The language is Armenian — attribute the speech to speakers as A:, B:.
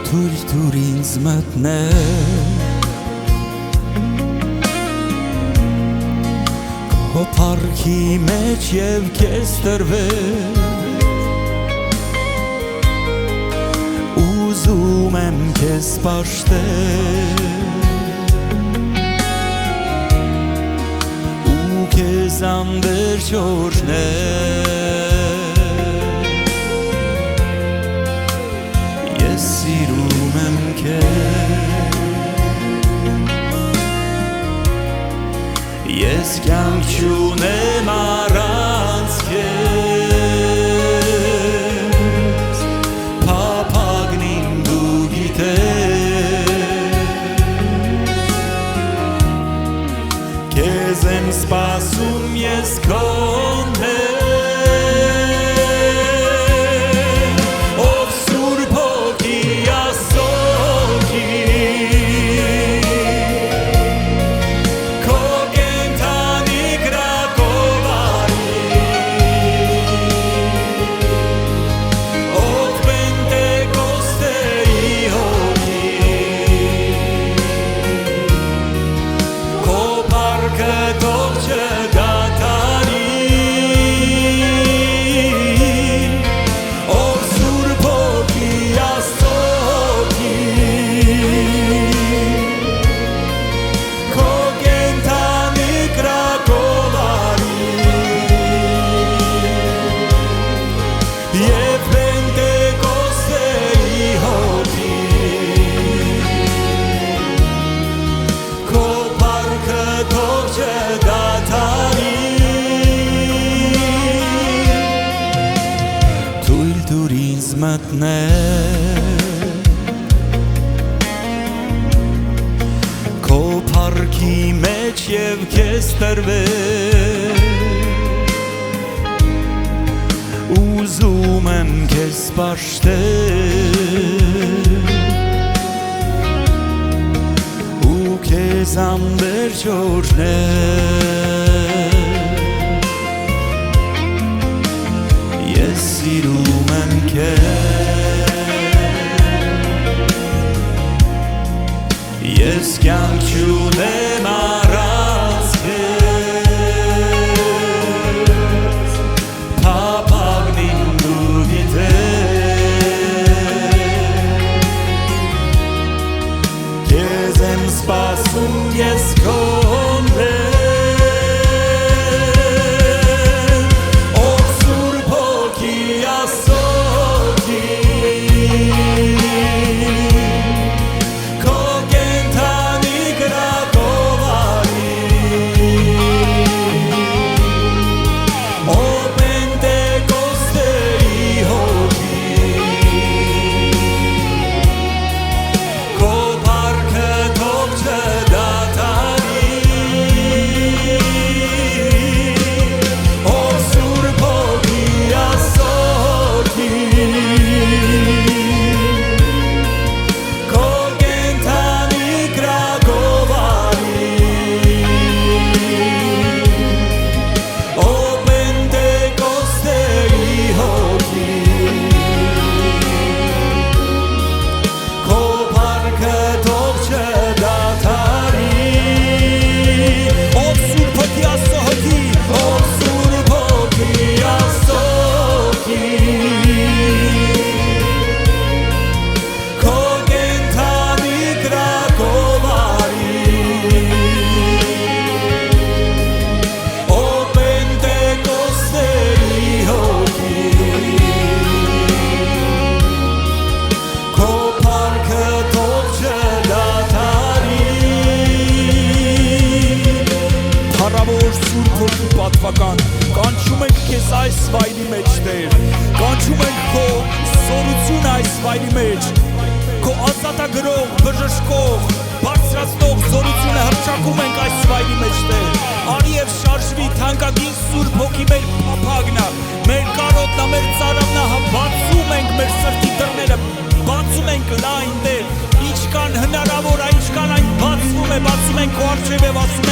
A: Թույլ ինձ մտնել Քո փառքի մեջ և քեզ տրվել Ուզում եմ քեզ պաշտել Ու քեզ անվերջ օրհնել Ես սիրում եմ քեզ Ես կյանք չունեմ առանց քեզ Փափագն իմ դու գիտես Քեզ եմ սպասում ես քոն մտնել Քո փառքի մեջ և քեզ տրվել Ուզում եմ քեզ պաշտել Ու քեզ անվերջ օրհնել Ես սիրում եմ Ես կյանք չունեմ առանց քեզ Փափագն իմ դու գիտես Քեզ եմ սպասում ես քոն Կանչում ենք քեզ այս վայրի մեջ Տեր Կանչում ենք քո սորություն այս վայրի մեջ Քո ազատագրող, բժշկող, բարձրացնող զորությունը հռչակում ենք այս վայրի մեջ Տեր Արի և շարժվի թանկագին Սուրբ Հոգի մեր փափագն է Մեր կարոտն է, մեր ծարավն է Բացում ենք մեր սրտի դռները Բացում ենք լայն Տեր Ինչքան հնարավոր է, ինչքան այն բացվում է Բացում ենք քո առջև և ասում